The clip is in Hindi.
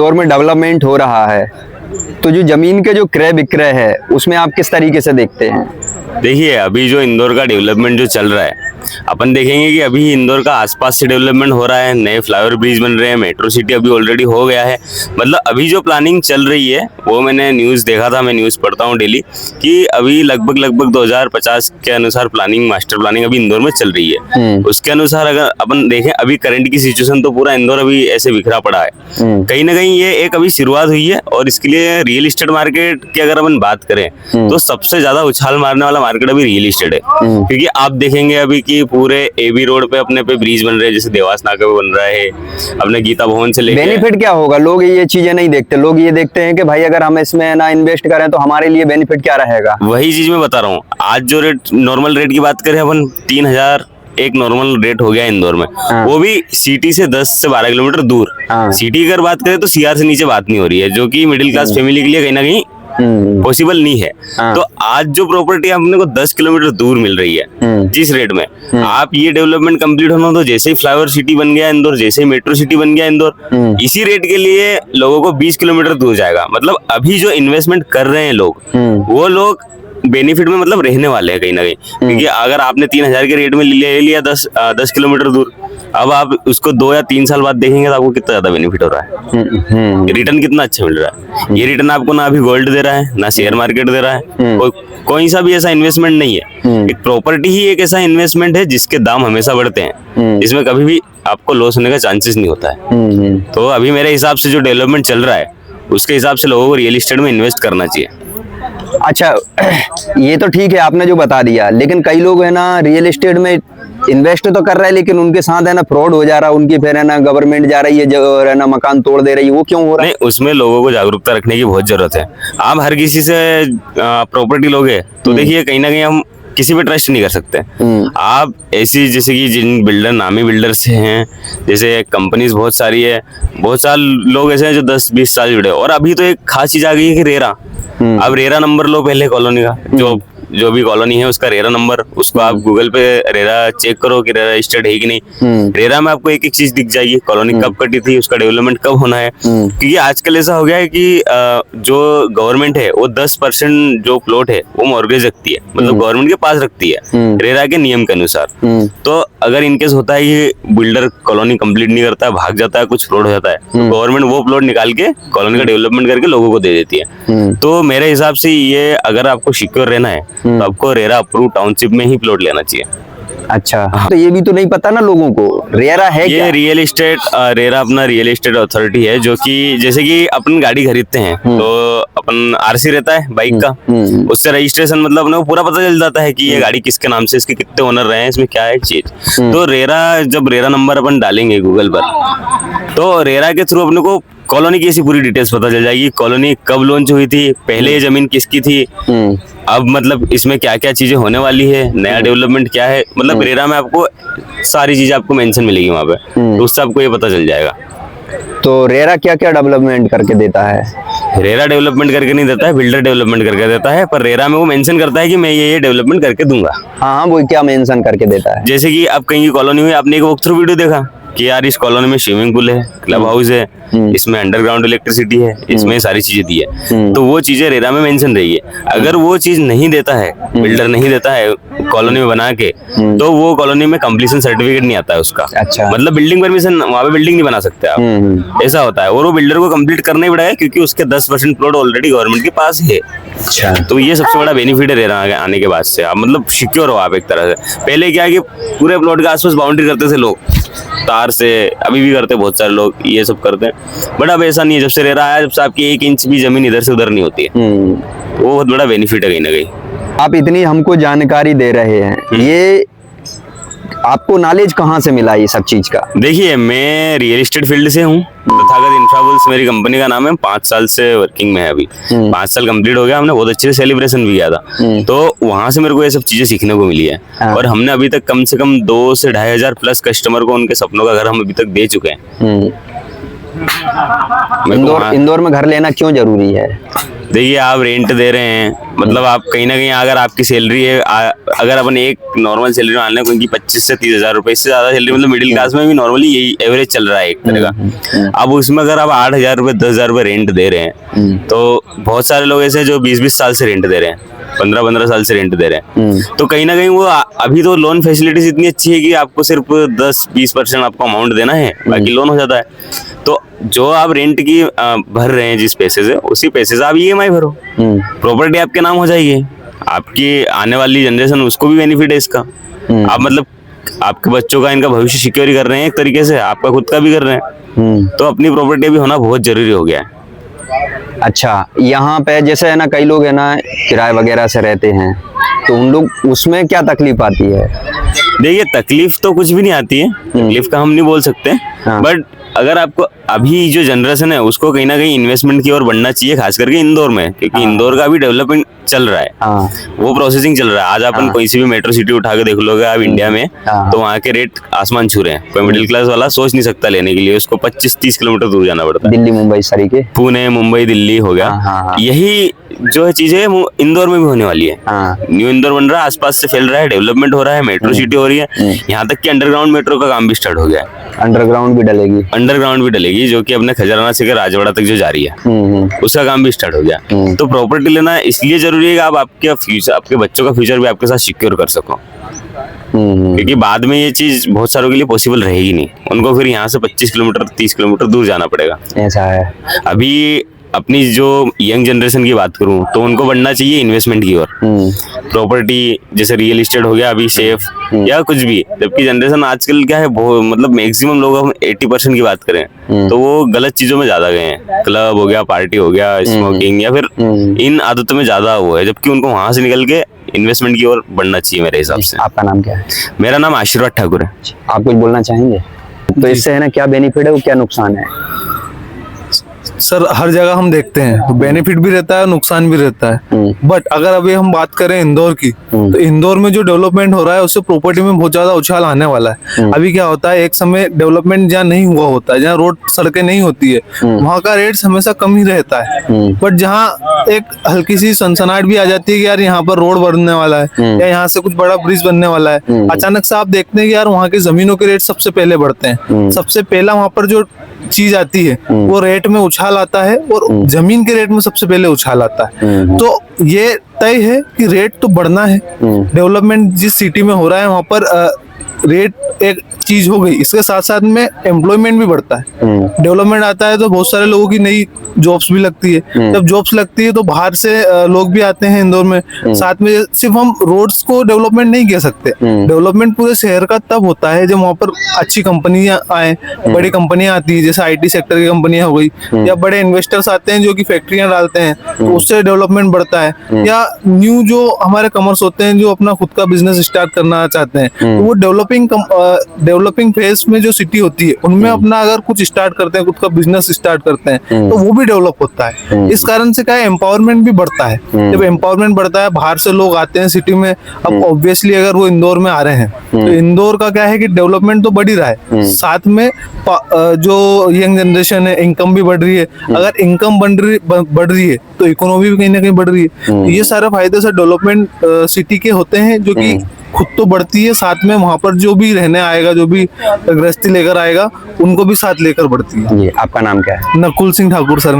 इंदौर में डेवलपमेंट हो रहा है, तो जो जमीन के जो क्रय विक्रय है उसमें आप किस तरीके से देखते हैं? देखिए, अभी जो इंदौर का डेवलपमेंट जो चल रहा है, अपन देखेंगे कि अभी इंदौर का आसपास से डेवलपमेंट हो रहा है, नए फ्लाईओवर ब्रिज बन रहे हैं, मेट्रो सिटी अभी ऑलरेडी हो गया है। मतलब अभी जो प्लानिंग चल रही है वो मैंने न्यूज़ देखा था, मैं न्यूज़ पढ़ता हूँ डेली, कि अभी लगभग 2050 के अनुसार प्लानिंग, मास्टर प्लानिंग अभी इंदौर में चल रही है। उसके अनुसार अगर अपन देखें अभी करंट की सिचुएशन, तो पूरा इंदौर अभी ऐसे बिखरा पड़ा है। कहीं ना कहीं ये एक अभी शुरुआत हुई है, और इसके लिए रियल एस्टेट मार्केट की अगर अपन बात करें तो सबसे ज्यादा उछाल मारने वाला मार्केट अभी रियल एस्टेट है। क्योंकि आप देखेंगे अभी कि पूरे एबी रोड पे अपने पे ब्रिज बन रहे हैं, जैसे देवास नाका पे बन रहा है, अपने गीता भवन से लेकर। बेनिफिट क्या होगा? लोग ये चीजें नहीं देखते, लोग ये देखते हैं कि भाई अगर हम इसमें ना इन्वेस्ट करें तो हमारे लिए बेनिफिट क्या रहेगा। वही चीज मैं बता रहा हूँ। आज जो रेट, नॉर्मल रेट की बात करें अपन, 3000 एक नॉर्मल रेट हो गया इंदौर में। वो भी सिटी से 10 से 12 किलोमीटर दूर। सिटी की अगर बात करें तो सीआर से नीचे बात नहीं हो रही है, जो कि मिडिल क्लास फैमिली के लिए कहीं ना कहीं पॉसिबल नहीं है। तो आज जो प्रॉपर्टी अपने को 10 किलोमीटर दूर मिल रही है जिस रेट में, आप ये डेवलपमेंट कंप्लीट होना, तो जैसे ही फ्लाईओवर सिटी बन गया इंदौर, जैसे ही मेट्रो सिटी बन गया इंदौर, इसी रेट के लिए लोगों को 20 किलोमीटर दूर जाएगा। मतलब अभी जो इन्वेस्टमेंट कर रहे हैं लोग, वो लोग बेनिफिट में मतलब रहने वाले हैं कहीं ना कहीं। क्योंकि अगर आपने 3000 के रेट में ले लिया 10 किलोमीटर दूर, अब आप उसको 2 या 3 साल बाद देखेंगे तो आपको कितना ज्यादा बेनिफिट हो रहा है, रिटर्न कितना अच्छा मिल रहा है। ये रिटर्न आपको ना अभी गोल्ड दे रहा है, ना शेयर मार्केट दे रहा है, कोई सा भी ऐसा इन्वेस्टमेंट नहीं है। एक प्रॉपर्टी ही एक ऐसा इन्वेस्टमेंट है जिसके दाम हमेशा बढ़ते हैं, इसमें कभी भी आपको लॉस होने का चांसेस नहीं होता है। तो अभी मेरे हिसाब से जो डेवलपमेंट चल रहा है उसके हिसाब से लोगों को रियल एस्टेट में इन्वेस्ट करना चाहिए। अच्छा, ये तो ठीक है आपने जो बता दिया, लेकिन कई लोग है ना रियल एस्टेट में इन्वेस्ट तो कर रहे हैं, लेकिन उनके साथ है ना फ्रॉड हो जा रहा है, उनकी फिर है ना गवर्नमेंट जा रही है जो है ना मकान तोड़ दे रही है, वो क्यों हो रहा है? नहीं, उसमें लोगों को जागरूकता रखने की बहुत जरूरत है। आप हर किसी से प्रॉपर्टी लोगे तो देखिए कहीं ना कहीं हम किसी पे ट्रस्ट नहीं कर सकते। आप ऐसी, जैसे कि जिन बिल्डर, नामी बिल्डर से हैं, जैसे कंपनीज बहुत सारी है, बहुत सारे लोग ऐसे हैं जो 10-20 साल जुड़े। और अभी तो एक खास चीज आ गई है कि रेरा। अब रेरा नंबर लो पहले कॉलोनी का, जो भी कॉलोनी है उसका रेरा नंबर, उसको आप गूगल पे रेरा चेक करो कि रेरा रजिस्टर्ड है कि नहीं। रेरा में आपको एक एक चीज दिख जाएगी, कॉलोनी कब कटी थी, उसका डेवलपमेंट कब होना है। क्योंकि आजकल ऐसा हो गया है कि जो गवर्नमेंट है वो 10% जो प्लॉट है वो मॉर्गेज रखती है, मतलब गवर्नमेंट के पास रखती है रेरा के नियम के अनुसार। तो अगर इनकेस होता है कि बिल्डर कॉलोनी कंप्लीट नहीं करता है, भाग जाता है, कुछ फ्रॉड हो जाता है, तो गवर्नमेंट वो प्लॉट निकाल के कॉलोनी का डेवलपमेंट करके लोगों को दे देती है। तो मेरे हिसाब से ये, अगर आपको सिक्योर रहना है तो आपको रेरा अप्रूव टाउनशिप में ही प्लॉट लेना चाहिए। अच्छा, तो ये भी तो नहीं पता ना लोगों को, रेरा है ये क्या? रियल एस्टेट, रेरा अपना रियल एस्टेट अथॉरिटी है, जो कि जैसे कि अपन गाड़ी खरीदते हैं तो अपन आरसी रहता है बाइक का, उससे रजिस्ट्रेशन, मतलब अपने को पूरा पता चल जाता है कि ये गाड़ी किसके नाम से, इसके कितने ओनर रहे हैं, इसमें क्या है चीज। तो रेरा, जब रेरा नंबर अपन डालेंगे गूगल पर, तो रेरा के थ्रू अपने को कॉलोनी की ऐसी पूरी डिटेल्स पता चल जाएगी, कॉलोनी कब लॉन्च हुई थी, पहले ये जमीन किसकी थी, अब मतलब इसमें क्या क्या चीजें होने वाली है, नया डेवलपमेंट क्या है। मतलब रेरा में आपको सारी चीजें आपको मेंशन मिलेगी वहां पे, तो उससे आपको ये पता चल जाएगा। तो रेरा क्या क्या डेवलपमेंट करके देता है? रेरा डेवलपमेंट करके नहीं देता है, बिल्डर डेवलपमेंट करके देता है। पर रेरा में वो मेंशन करता है कि मैं ये डेवलपमेंट करके दूंगा। हाँ, वो क्या मेंशन करके देता है? जैसे कि आप कहीं की कॉलोनी में, आपने एक वॉक थ्रू वीडियो देखा कि यार इस कॉलोनी में स्विमिंग पूल है, क्लब हाउस है, इसमें अंडरग्राउंड इलेक्ट्रिसिटी है, इसमें सारी चीजें दी है, तो वो चीजें रेरा में मेंशन रही है। अगर वो चीज नहीं देता है, बिल्डर नहीं देता है कॉलोनी में बना के, तो वो कॉलोनी में कंप्लीशन सर्टिफिकेट नहीं आता है उसका। अच्छा, मतलब बिल्डिंग परमिशन, वहाँ पे बिल्डिंग नहीं बना सकते आप, ऐसा होता है। और वो बिल्डर को कंप्लीट करना ही पड़ेगा, क्योंकि उसके 10% प्लॉट ऑलरेडी गवर्नमेंट के पास है। अच्छा, तो ये सबसे बड़ा बेनिफिट है रेरा आने के बाद से। आप मतलब सिक्योर हो आप एक तरह से। पहले क्या है कि पूरे प्लॉट के आसपास बाउंड्री करते थे लोग तार से, अभी भी करते बहुत सारे लोग, ये सब करते हैं। बट अब ऐसा नहीं है, जब से रेरा आया, जब से आपकी 1 इंच भी जमीन इधर से उधर नहीं होती है, वो बहुत बड़ा बेनिफिट है कहीं ना कहीं। आप इतनी हमको जानकारी दे रहे हैं, ये आपको नॉलेज कहाँ से मिला ये सब चीज का? देखिए, मैं रियल एस्टेट फील्ड से हूँ, तथागत इंफ्राबुल्स मेरी कंपनी का नाम है। 5 साल से वर्किंग में है अभी, 5 साल कंप्लीट हो गया, हमने बहुत अच्छे से सेलिब्रेशन भी किया था। तो वहां से मेरे को ये सब चीजें सीखने को मिली है। और हमने अभी तक कम से कम 2 से 2,500 प्लस कस्टमर को उनके सपनों का घर हम अभी तक दे चुके हैं। इंदौर में घर लेना क्यों जरूरी है? देखिए, आप रेंट दे रहे हैं, मतलब आप कहीं ना कहीं अगर आपकी सैलरी है, अगर अपन एक नॉर्मल सैलरी मान लें क्योंकि 25 से 30 हजार रुपए, इससे ज्यादा सैलरी मतलब मिडिल क्लास में भी नॉर्मली यही एवरेज चल रहा है एक तरह का। अब उसमें अगर आप 8 हजार रुपए 10 हजार रुपए रेंट दे रहे हैं, तो बहुत सारे लोग ऐसे हैं जो 20-20 साल से रेंट दे रहे हैं, 15-15 साल से रेंट दे रहे हैं। तो कहीं ना कहीं वो अभी तो लोन फैसिलिटीज इतनी अच्छी है कि आपको सिर्फ 10-20% आपको अमाउंट देना है, बाकी लोन हो जाता है। तो जो आप रेंट की भर रहे हैं जिस पैसे से, उसी पैसे से आप EMI भरो, प्रॉपर्टी आपके नाम हो जाएगी, आपकी आने वाली जनरेशन उसको भी बेनिफिट है इसका। आप मतलब आपके बच्चों का, इनका भविष्य सिक्योर कर रहे हैं एक तरीके से, आपका खुद का भी कर रहे हैं। तो अपनी प्रॉपर्टी भी होना बहुत जरूरी हो गया है। अच्छा, यहाँ पे जैसे है ना, कई लोग है ना किराए वगैरह से रहते हैं, तो उन लोग उसमें क्या तकलीफ आती है? देखिए, तकलीफ तो कुछ भी नहीं आती है, तकलीफ का हम नहीं बोल सकते, बट अगर आपको अभी जो जनरेशन है उसको कहीं ना कहीं इन्वेस्टमेंट की ओर बढ़ना चाहिए, खास करके इंदौर में, क्योंकि इंदौर का भी डेवलपमेंट चल रहा है, वो प्रोसेसिंग चल रहा है। आज अपन कोई सी भी मेट्रो सिटी उठा के देख लोगे आप इंडिया में, तो वहाँ के रेट आसमान छू रहे हैं। कोई मिडिल क्लास वाला सोच नहीं सकता लेने के लिए, उसको 25-30 किलोमीटर दूर जाना पड़ता है। दिल्ली, मुंबई, सारी के पुणे, मुंबई, दिल्ली हो गया, यही जो है चीजें वो इंदौर में भी होने वाली है। न्यू इंदौर बन रहा है, आसपास से फैल रहा है, डेवलपमेंट हो रहा है, मेट्रो सिटी हो रही है, यहाँ तक कि अंडरग्राउंड मेट्रो का काम भी स्टार्ट हो गया है। अंडरग्राउंड भी डलेगी, जो कि अपने खजराना से राजवाड़ा तक जो जा रही है, उसका काम भी स्टार्ट हो गया। तो प्रॉपर्टी लेना इसलिए जरूरी है कि आप आपके फ्यूचर, आपके बच्चों का फ्यूचर भी आपके साथ सिक्योर कर सको, क्योंकि बाद में ये चीज बहुत सारों के लिए पॉसिबल रहेगी नहीं, उनको फिर यहाँ से 25 किलोमीटर 30 किलोमीटर दूर जाना पड़ेगा। ऐसा है। अभी अपनी जो यंग जनरेशन की बात करूं तो उनको बढ़ना चाहिए इन्वेस्टमेंट की ओर, प्रॉपर्टी जैसे रियल एस्टेट हो गया, अभी सेफ या कुछ भी। जबकि जनरेशन आजकल क्या है, मतलब मैक्सिमम लोग, हम 80% की बात करें तो वो गलत चीजों में ज्यादा गए हैं, क्लब हो गया, पार्टी हो गया, स्मोकिंग या फिर इन आदतों में ज्यादा वो है, जबकि उनको वहां से निकल के इन्वेस्टमेंट की ओर बढ़ना चाहिए मेरे हिसाब से। आपका नाम क्या है? मेरा नाम आशीर्वाद ठाकुर है। आप कुछ बोलना चाहेंगे? तो इससे है ना क्या बेनिफिट है, वो क्या नुकसान है? सर, हर जगह हम देखते हैं बेनिफिट भी रहता है, नुकसान भी रहता है, बट अगर अभी हम बात करें इंदौर की, तो इंदौर में जो डेवलपमेंट हो रहा है उससे प्रॉपर्टी में बहुत ज्यादा उछाल आने वाला है। अभी क्या होता है, एक समय डेवलपमेंट जहाँ नहीं हुआ होता है, जहाँ रोड सड़कें नहीं होती है, वहाँ का रेट हमेशा कम ही रहता है, बट जहाँ एक हल्की सी सनसनाहट भी आ जाती है कि यार यहाँ पर रोड बनने वाला है या यहाँ से कुछ बड़ा ब्रिज बनने वाला है, अचानक से आप देखते हैं कि यार वहाँ की जमीनों के रेट सबसे पहले बढ़ते हैं। सबसे पहला वहाँ पर जो चीज आती है वो रेट में उछाल आता है, और जमीन के रेट में सबसे पहले उछाल आता है। तो ये तय है कि रेट तो बढ़ना है। डेवलपमेंट जिस सिटी में हो रहा है वहाँ पर रेट एक चीज हो गई, इसके साथ साथ में एम्प्लॉयमेंट भी बढ़ता है। डेवलपमेंट आता है तो बहुत सारे लोगों की नई जॉब्स भी लगती है, जब जॉब्स लगती है तो बाहर से लोग भी आते हैं इंदौर में। साथ में सिर्फ हम रोड्स को डेवलपमेंट नहीं कह सकते, डेवलपमेंट पूरे शहर का तब होता है जब वहाँ पर अच्छी कंपनियां आए, बड़ी कंपनियां आती है, जैसे IT सेक्टर की कंपनियां हो गई, या बड़े इन्वेस्टर्स आते हैं जो कि फैक्ट्रियां डालते हैं, तो उससे डेवलपमेंट बढ़ता है। या न्यू जो हमारे कमर्स होते हैं जो अपना खुद का बिजनेस स्टार्ट करना चाहते हैं, तो वो डेवलपिंग फेज में जो सिटी होती है उनमें अपना अगर कुछ स्टार्ट करते हैं, खुद का बिजनेस स्टार्ट करते हैं, तो वो भी डेवलप होता है। इस कारण से क्या है, एम्पावरमेंट भी बढ़ता है। जब एम्पावरमेंट बढ़ता है, बाहर से लोग आते हैं सिटी में, अब ऑब्वियसली अगर वो इंदौर में आ रहे हैं तो इंदौर का क्या है कि डेवलपमेंट तो बढ़ ही रहा है, साथ में जो यंग जनरेशन है, इनकम भी बढ़ रही है। अगर इनकम बढ़ रही है तो इकोनॉमी भी कहीं ना कहीं बढ़ रही है। ये सारे फायदे से डेवलपमेंट सिटी के होते हैं, जो कि खुद तो बढ़ती है, साथ में वहाँ पर जो भी रहने आएगा, जो भी गृहस्थी लेकर आएगा, उनको भी साथ लेकर बढ़ती है। जी, आपका नाम क्या है? नकुल सिंह ठाकुर सर।